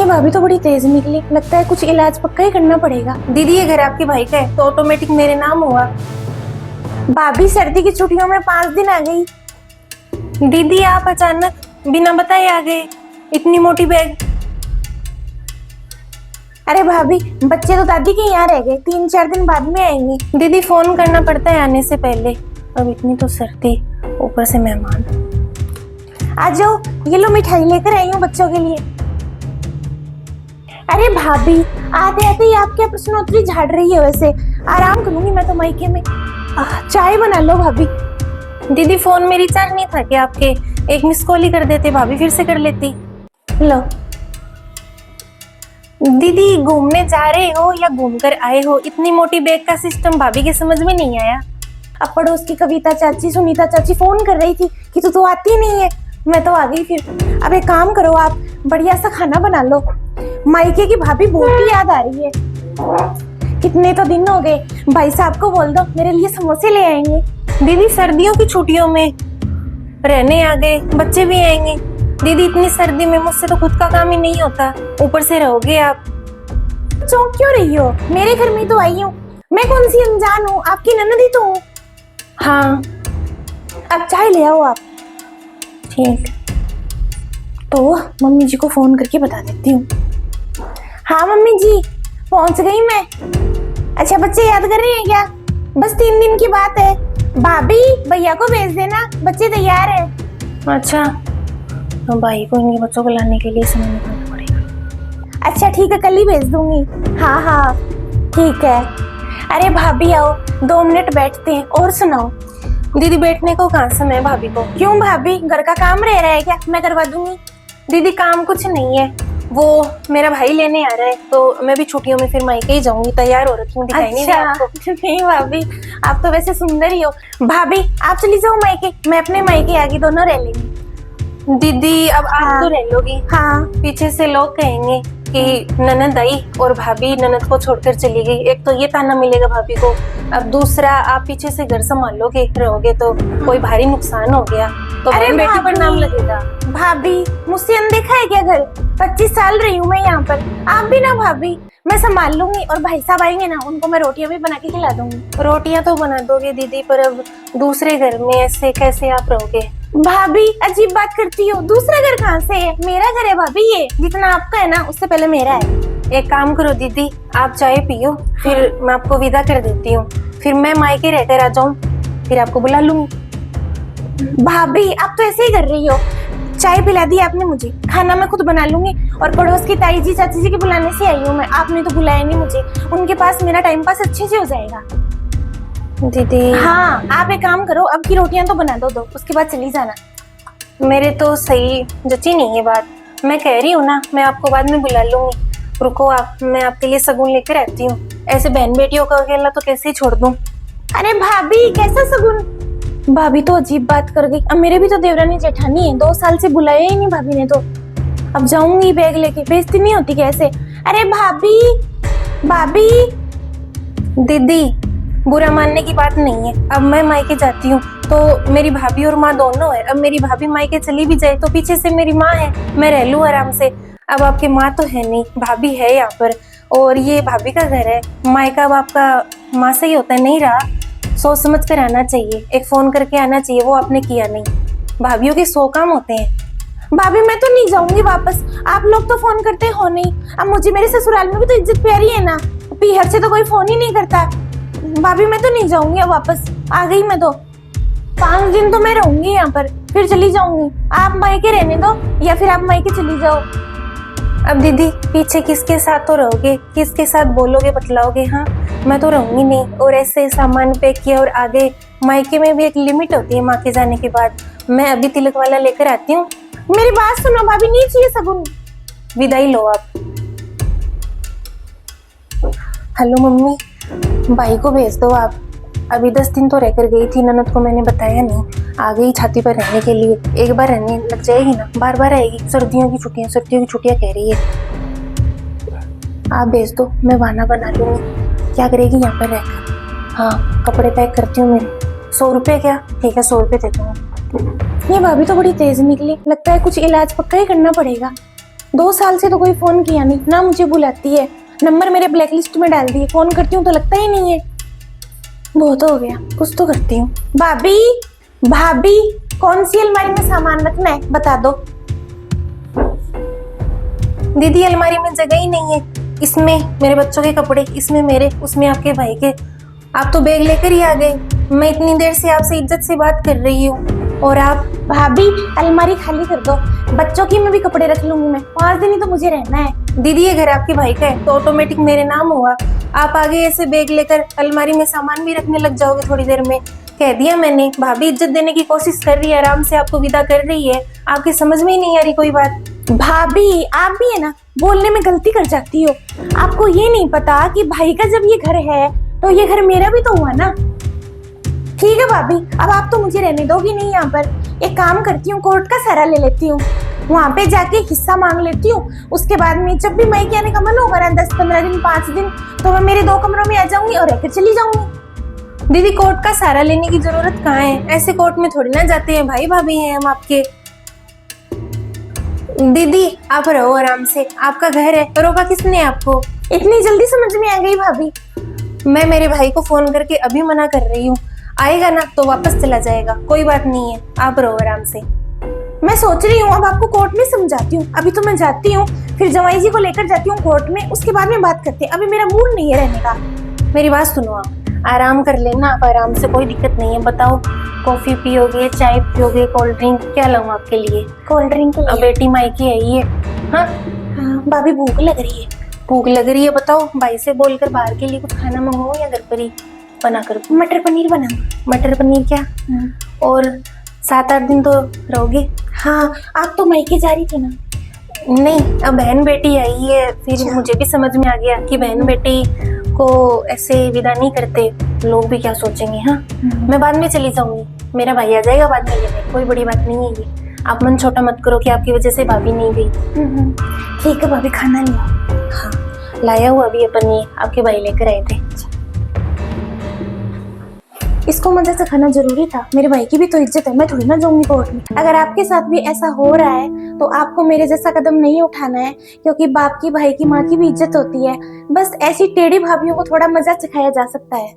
ये भाभी तो बड़ी तेज निकली, लगता है कुछ इलाज पक्का ही करना पड़ेगा। दीदी ये घर आपके भाई का है तो ऑटोमेटिक मेरे नाम हुआ। भाभी सर्दी की छुट्टियों में 5 दिन आ गई। दीदी आप अचानक बिना बताए आ गए, इतनी मोटी बैग। अरे भाभी बच्चे तो दादी के यहाँ रह गए, 3-4 दिन बाद में आएंगे। दीदी फोन करना पड़ता है आने से पहले, अब इतनी तो सर्दी, ऊपर से मेहमान। आ जाओ, ये लो मिठाई लेकर आई हूँ बच्चों के लिए। अरे भाभी आते आते ही आप क्या प्रश्नोत्तरी झाड़ रही है? वैसे आराम करूंगी मैं तो मायके में। चाय बना लो भाभी। दीदी फोन में रिचार्ज नहीं था क्या आपके? एक मिस कॉल ही कर देते, भाभी फिर से कर लेती। लो दीदी घूमने जा रहे हो या घूमकर आए हो? इतनी मोटी बैग का सिस्टम भाभी के समझ में नहीं आया। अब पड़ोस की कविता चाची सुनीता चाची फोन कर रही थी कि तू तो आती नहीं है, मैं तो आ गई। फिर अब एक काम करो, आप बढ़िया सा खाना बना लो। मायके की भाभी बहुत ही याद आ रही है। कितने तो दिन हो गए, भाई साहब को बोल दो मेरे लिए समोसे ले आएंगे। दीदी सर्दियों की छुट्टियों में रहने आ गए, बच्चे भी आएंगे। दीदी इतनी सर्दी में मुझसे तो खुद का काम ही नहीं होता, ऊपर से रहोगे आप। चौंक क्यों रही हो? मेरे घर में तो आई हूँ, मैं कौन सी अनजान हूँ, आपकी ननद ही तो हूँ। हाँ अब चाय ले आओ आप। ठीक। तो मम्मी जी को फोन करके बता देती हूँ। हाँ मम्मी जी पहुंच गई मैं। अच्छा बच्चे याद कर रहे हैं क्या? बस 3 दिन की बात है। भाभी भैया को भेज देना, बच्चे तैयार है। अच्छा तो भाई को इनके बच्चों को लाने के लिए समय निकालना पड़ेगा। अच्छा ठीक है, कल ही भेज दूंगी। हाँ हाँ ठीक है। अरे भाभी आओ, 2 मिनट बैठते हैं। और सुनाओ। दीदी बैठने को कहाँ समय है भाभी को? क्यों भाभी घर का काम रह रहा है क्या? मैं करवा दूंगी। दीदी काम कुछ नहीं है, वो मेरा भाई लेने आ रहा है तो मैं भी छुट्टियों में फिर मायके ही जाऊंगी। तैयार हो रखी हूँ, दिखाई नहीं दिया आपको? नहीं भाभी आप तो वैसे सुंदर ही हो। भाभी आप चली जाओ मायके, मैं अपने मायके आगे, दोनों रह लेंगे। दीदी अब आप तो रह लोगी। हाँ पीछे से लोग कहेंगे कि ननद आई और भाभी ननद को छोड़कर चली गई। एक तो ये ताना मिलेगा भाभी को, अब दूसरा आप पीछे से घर संभालोगे रहोगे तो कोई भारी नुकसान हो गया तो अरे बेटी पर नाम लगेगा। भाभी मुझसे अनदेखा है क्या घर? 25 साल रही हूँ मैं यहाँ पर। आप भी ना भाभी, मैं संभाल लूंगी। और भाई साहब आएंगे ना, उनको मैं रोटियां भी बना के खिला दूंगी। रोटियां तो बना दोगे दीदी, पर अब दूसरे घर में ऐसे कैसे आप रहोगे? भाभी अजीब बात करती हो, दूसरा घर कहाँ से है? मेरा घर है भाभी, ये जितना आपका है ना उससे पहले मेरा है। एक काम करो दीदी, आप चाय पियो, फिर मैं आपको विदा कर देती हूँ। फिर मैं मायके रहकर आ जाऊँ, फिर आपको बुला लूंगी। भाभी आप तो ऐसे ही कर रही हो। चाय पिला दी आपने मुझे, खाना मैं खुद बना लूंगी। और पड़ोस की ताई जी चाची जी के बुलाने से आई हूँ मैं, आपने तो बुलाया नहीं मुझे। उनके पास मेरा टाइम पास अच्छे से हो जाएगा। दीदी हाँ आप एक काम करो, अब की रोटियां तो बना दो, उसके बाद चली जाना। मेरे तो सही जची नहीं है बात, मैं कह रही हूँ ना, मैं आपको बाद में बुला लूंगी। रुको आप, मैं आपके लिए सगुन लेकर आती हूँ। ऐसे बहन बेटियों का अकेला तो कैसे ही छोड़ दूँ? अरे भाभी कैसा सगुन? भाभी तो अजीब बात कर गई। अब मेरे भी तो देवरानी जेठानी है, 2 साल से बुलाया ही नहीं भाभी ने तो। अब जाऊंगी बैग लेके, बेइज्जती नहीं होती कैसे? अरे भाभी भाभी। दीदी बुरा मानने की बात नहीं है, अब मैं मायके जाती हूँ तो मेरी भाभी और माँ दोनों है। अब मेरी भाभी मायके चली भी जाए तो पीछे से मेरी माँ है, मैं रह लूँ आराम से। अब आपकी माँ तो है नहीं, भाभी है यहाँ पर, और ये भाभी का घर है। मायका अब आपका माँ से ही होता है, नहीं रहा। सोच समझ कर आना चाहिए, एक फोन करके आना चाहिए, वो आपने किया नहीं। भाभीयों के 100 काम होते हैं। भाभी मैं तो नहीं जाऊंगी वापस, आप लोग तो फोन करते हो नहीं। अब मुझे मेरे ससुराल में भी तो इज्जत प्यारी है ना, पीहर से तो कोई फोन ही नहीं करता। भाभी मैं तो नहीं जाऊंगी अब वापस, आ गई मैं तो। 5 दिन तो मैं रहूंगी यहाँ पर, फिर चली जाऊंगी। आप मायके रहने दो या फिर आप मायके चली जाओ। अब दीदी पीछे किसके साथ तो रहोगे, किसके साथ बोलोगे बतलाओगे? हाँ मैं तो रहूंगी नहीं। और ऐसे सामान पैक किया, और आगे मायके में भी एक लिमिट होती है माँ के जाने के बाद। मैं अभी तिलक वाला लेकर आती हूँ। मेरी बात सुनो भाभी, नहीं चाहिए सगुन। विदाई लो आप। हेलो मम्मी, भाई को भेज दो आप। अभी 10 दिन तो रहकर गई थी, ननद को मैंने बताया नहीं। आ गई छाती पर रहने के लिए, एक बार रहने लग जाएगी ना, बार बार आएगी। सर्दियों की छुट्टियां कह रही है। आप भेज दो, मैं बहाना बना लूंगी। क्या करेगी यहाँ पर रहकर? हाँ कपड़े पैक करती हूँ मेरे। 100 रुपये क्या? ठीक है 100 रुपये देती हूँ। ये भाभी तो बड़ी तेज निकली, लगता है कुछ इलाज पक्का ही करना पड़ेगा। 2 साल से तो कोई फोन किया नहीं ना, मुझे बुलाती है, नंबर मेरे ब्लैक लिस्ट में डाल दिए, फोन करती हूँ तो लगता ही नहीं है। बहुत हो गया, कुछ तो करती हूँ। भाभी भाभी, कौन सी अलमारी में सामान रखना है बता दो। दीदी अलमारी में जगह ही नहीं है, इसमें मेरे बच्चों के कपड़े, इसमें मेरे, उसमें आपके भाई के। आप तो बैग लेकर ही आ गए। मैं इतनी देर से आपसे इज्जत से बात कर रही हूँ और आप। भाभी अलमारी खाली कर दो, बच्चों की मैं भी कपड़े रख लूंगी, मैं 5 दिन ही तो मुझे रहना है। दीदी ये घर आपके भाई का है तो ऑटोमेटिक मेरे नाम हुआ। आप आगे ऐसे बैग लेकर अलमारी में सामान भी रखने लग जाओगे थोड़ी देर में। कह दिया मैंने, भाभी इज्जत देने की कोशिश कर रही है, आराम से आपको विदा कर रही है, आपकी समझ में ही नहीं आ रही कोई बात। भाभी आप भी है ना, बोलने में गलती कर जाती हो। आपको ये नहीं पता कि भाई का जब ये घर है तो ये घर मेरा भी तो हुआ ना। ठीक है भाभी, अब आप तो मुझे रहने दोगी नहीं यहाँ पर। एक काम करती हूँ, कोर्ट का सहारा ले लेती हूँ, वहां पे जाके हिस्सा मांग लेती हूँ। उसके बाद में जब भी मायके आने का मन होगा ना, 10-15 दिन 5 दिन, तो मैं मेरे 2 कमरों में आ जाऊंगी और रहकर चली जाऊंगी। दीदी कोर्ट का सहारा लेने की जरूरत कहाँ है, ऐसे कोर्ट में थोड़ी ना जाते हैं, भाई भाभी हैं हम आपके। दीदी आप रहो आराम से, आपका घर है, रोका किसने आपको। इतनी जल्दी समझ में आ गई भाभी। मैं मेरे भाई को फोन करके अभी मना कर रही हूँ, आएगा ना तो वापस चला जाएगा, कोई बात नहीं है, आप रहो आराम से। मैं सोच रही हूँ अब आपको कोर्ट में समझाती हूँ। अभी तो मैं जाती हूँ, फिर जवाई जी को लेकर जाती हूँ कोर्ट में, उसके बाद में बात करते हैं। अभी मेरा मूड नहीं है रहने का। मेरी बात सुनो, आप आराम कर लेना, आप आराम से, कोई दिक्कत नहीं है। बताओ कॉफी पियोगे, चाय पियोगे, कोल्ड ड्रिंक क्या लाऊं आपके लिए। कोल्ड ड्रिंक अब बेटी मायके आई है। हाँ हाँ भाभी, भूख लग रही है। भूख लग रही है, बताओ भाई से बोलकर बाहर के लिए कुछ खाना मंगवाओ या घर पर ही बना कर। मटर पनीर बना। मटर पनीर क्या। और 7-8 दिन तो रहोगे। हाँ, आप तो मायके जा रही थी ना। नहीं, अब बहन बेटी आई है, फिर अच्छा। मुझे भी समझ में आ गया कि बहन बेटी को ऐसे विदा नहीं करते, लोग भी क्या सोचेंगे। हाँ मैं बाद में चली जाऊंगी, मेरा भाई आ जाएगा बाद में लेने, कोई बड़ी बात नहीं है ये। आप मन छोटा मत करो कि आपकी वजह से भाभी नहीं गई। ठीक है भाभी, खाना लिया। हाँ लाया हुआ अभी अपन, ये आपके भाई लेकर आए थे। इसको मजे से खाना जरूरी था, मेरे भाई की भी तो इज्जत है, मैं थोड़ी ना जाऊंगी कोर्ट में। अगर आपके साथ भी ऐसा हो रहा है तो आपको मेरे जैसा कदम नहीं उठाना है, क्योंकि बाप की, भाई की, माँ की भी इज्जत होती है। बस ऐसी टेढ़ी भाभीियों को थोड़ा मजा सिखाया जा सकता है।